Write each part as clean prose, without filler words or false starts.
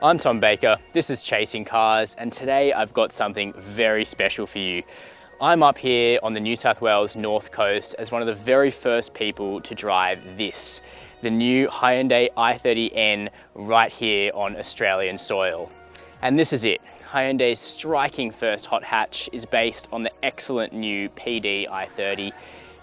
I'm Tom Baker, this is Chasing Cars, and today I've got something very special for you. I'm up here on the New South Wales North Coast as one of the very first people to drive this, the new Hyundai i30 N right here on Australian soil. And this is it. Hyundai's striking first hot hatch is based on the excellent new PD i30,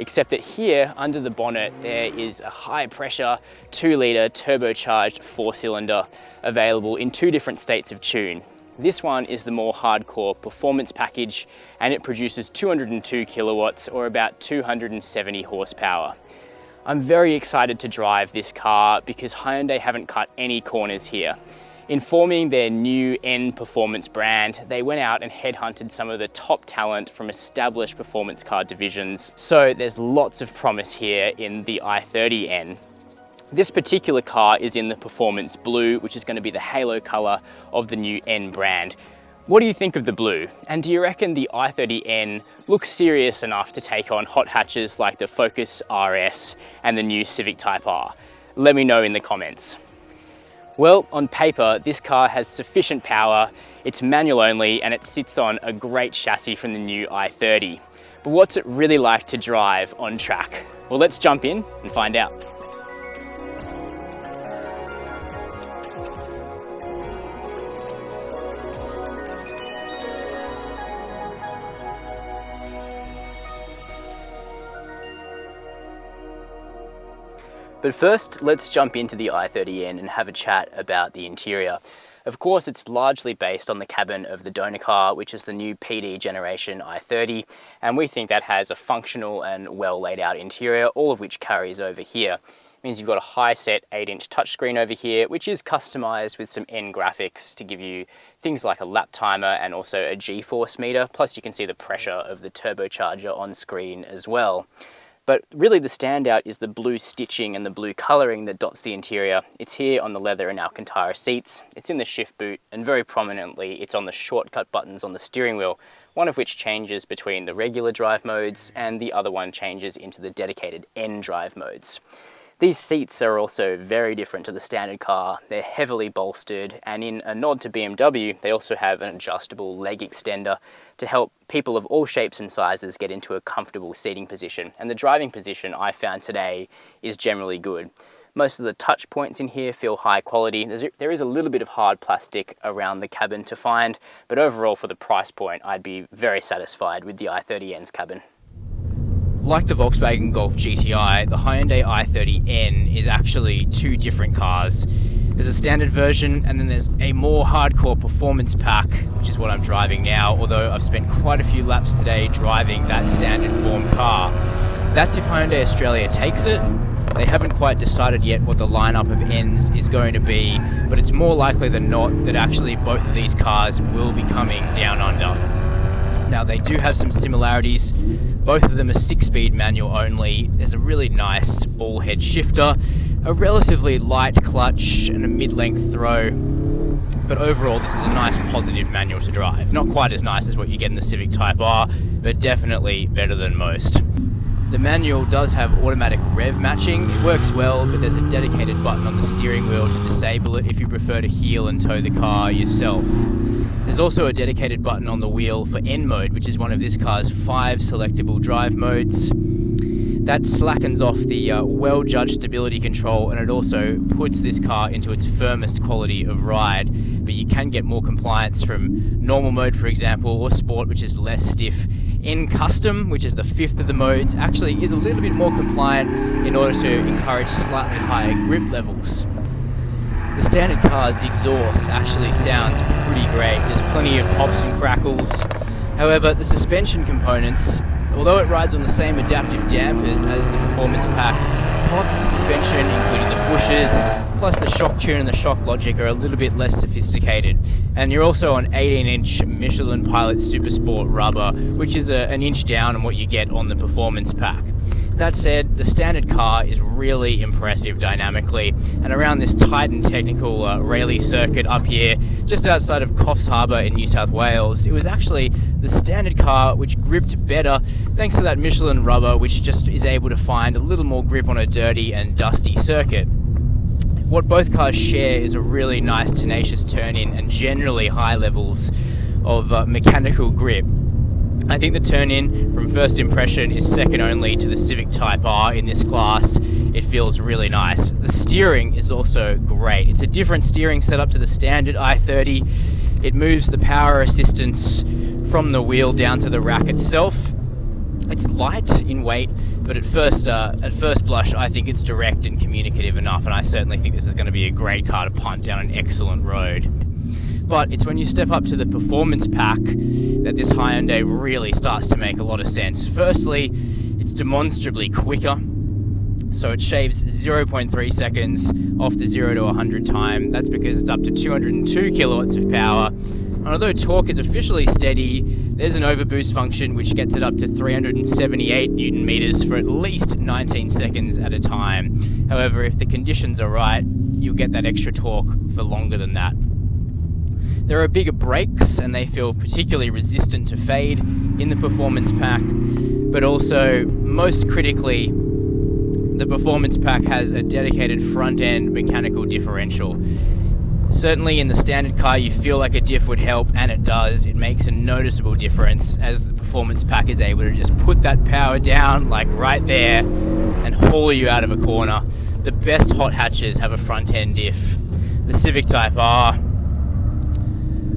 except that here under the bonnet there is a high pressure 2-litre turbocharged 4-cylinder available in 2 different states of tune. This one is the more hardcore performance package and it produces 202 kilowatts or about 270 horsepower. I'm very excited to drive this car because Hyundai haven't cut any corners here. In forming their new N performance brand, they went out and headhunted some of the top talent from established performance car divisions. So there's lots of promise here in the i30 N. This particular car is in the performance blue, which is going to be the halo color of the new N brand. What do you think of the blue? And do you reckon the i30 N looks serious enough to take on hot hatches like the Focus RS and the new Civic Type R? Let me know in the comments. Well, on paper, this car has sufficient power, it's manual only, and it sits on a great chassis from the new i30. But what's it really like to drive on track? Well, let's jump in and find out. But first, let's jump into the i30 N and have a chat about the interior. Of course, it's largely based on the cabin of the donor car, which is the new PD generation i30, and we think that has a functional and well laid out interior, all of which carries over here. It means you've got a high set 8-inch touchscreen over here, which is customized with some N graphics to give you things like a lap timer and also a G-force meter, plus you can see the pressure of the turbocharger on screen as well. But really the standout is the blue stitching and the blue colouring that dots the interior. It's here on the leather and Alcantara seats, it's in the shift boot, and very prominently it's on the shortcut buttons on the steering wheel, one of which changes between the regular drive modes and the other one changes into the dedicated N drive modes. These seats are also very different to the standard car. They're heavily bolstered, and in a nod to BMW, they also have an adjustable leg extender to help people of all shapes and sizes get into a comfortable seating position. And the driving position I found today is generally good. Most of the touch points in here feel high quality. There is a little bit of hard plastic around the cabin to find, but overall for the price point, I'd be very satisfied with the i30 N's cabin. Like the Volkswagen Golf GTI, the Hyundai i30 N is actually 2 different cars. There's a standard version and then there's a more hardcore performance pack, which is what I'm driving now, although I've spent quite a few laps today driving that standard form car. That's if Hyundai Australia takes it. They haven't quite decided yet what the lineup of N's is going to be, but it's more likely than not that actually both of these cars will be coming down under. Now they do have some similarities. Both of them are 6-speed manual only. There's a really nice ball head shifter, a relatively light clutch and a mid-length throw. But overall this is a nice positive manual to drive. Not quite as nice as what you get in the Civic Type R, but definitely better than most. The manual does have automatic rev matching. It works well, but there's a dedicated button on the steering wheel to disable it if you prefer to heel and tow the car yourself. There's also a dedicated button on the wheel for N mode, which is one of this car's 5 selectable drive modes. That slackens off the well-judged stability control, and it also puts this car into its firmest quality of ride. But you can get more compliance from normal mode, for example, or sport, which is less stiff. N custom, which is the 5th of the modes, actually is a little bit more compliant in order to encourage slightly higher grip levels. The standard car's exhaust actually sounds pretty great. There's plenty of pops and crackles. However, the suspension components, although it rides on the same adaptive dampers as the performance pack, parts of the suspension, including the bushes, plus the shock tune and the shock logic, are a little bit less sophisticated. And you're also on 18-inch Michelin Pilot Supersport rubber, which is an inch down on what you get on the performance pack. That said, the standard car is really impressive dynamically, and around this tight and technical rally circuit up here, just outside of Coffs Harbour in New South Wales, it was actually the standard car which gripped better thanks to that Michelin rubber, which just is able to find a little more grip on a dirty and dusty circuit. what both cars share is a really nice tenacious turn-in and generally high levels of mechanical grip. I think the turn-in from first impression is second only to the Civic Type R in this class. It feels really nice. The steering is also great. It's a different steering setup to the standard i30. It moves the power assistance from the wheel down to the rack itself. It's light in weight, but at first blush, I think it's direct and communicative enough, and I certainly think this is going to be a great car to punt down an excellent road. But it's when you step up to the performance pack that this Hyundai really starts to make a lot of sense. Firstly, it's demonstrably quicker. So it shaves 0.3 seconds off the 0 to 100 time. That's because it's up to 202 kilowatts of power. And although torque is officially steady, there's an overboost function which gets it up to 378 Newton meters for at least 19 seconds at a time. However, if the conditions are right, you'll get that extra torque for longer than that. There are bigger brakes and they feel particularly resistant to fade in the performance pack, but also most critically, the performance pack has a dedicated front-end mechanical differential. Certainly in the standard car you feel like a diff would help, and it does. It makes a noticeable difference as the performance pack is able to just put that power down like right there and haul you out of a corner. The best hot hatches have a front-end diff. The Civic Type R,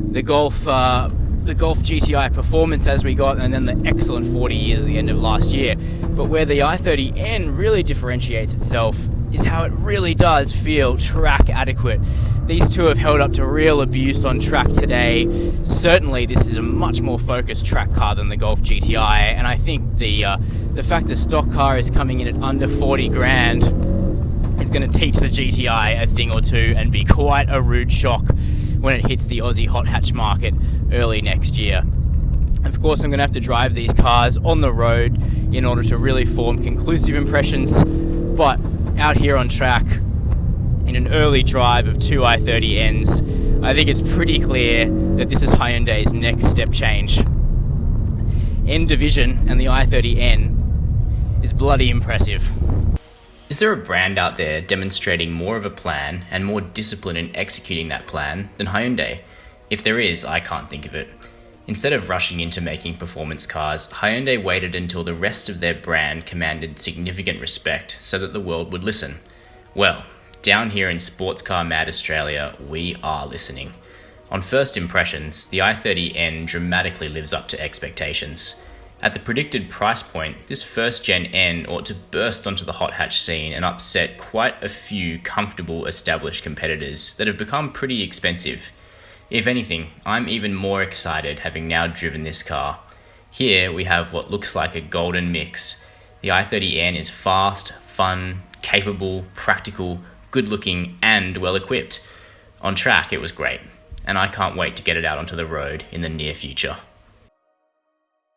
the Golf GTI Performance as we got, and then the excellent 40 years at the end of last year. But where the i30 N really differentiates itself is how it really does feel track adequate. These two have held up to real abuse on track today. Certainly this is a much more focused track car than the Golf GTI, and I think the fact the stock car is coming in at under 40 grand is going to teach the GTI a thing or two and be quite a rude shock when it hits the Aussie hot hatch market early next year. Of course, I'm going to have to drive these cars on the road in order to really form conclusive impressions, but out here on track, in an early drive of two i30Ns, I think it's pretty clear that this is Hyundai's next step change. N Division and the i30N is bloody impressive. Is there a brand out there demonstrating more of a plan and more discipline in executing that plan than Hyundai? If there is, I can't think of it. Instead of rushing into making performance cars, Hyundai waited until the rest of their brand commanded significant respect so that the world would listen. Well, down here in Sports Car Mad Australia, we are listening. On first impressions, the i30N dramatically lives up to expectations. At the predicted price point, this first-gen N ought to burst onto the hot hatch scene and upset quite a few comfortable established competitors that have become pretty expensive. If anything, I'm even more excited having now driven this car. Here we have what looks like a golden mix. The i30N is fast, fun, capable, practical, good-looking and well-equipped. On track it was great, and I can't wait to get it out onto the road in the near future.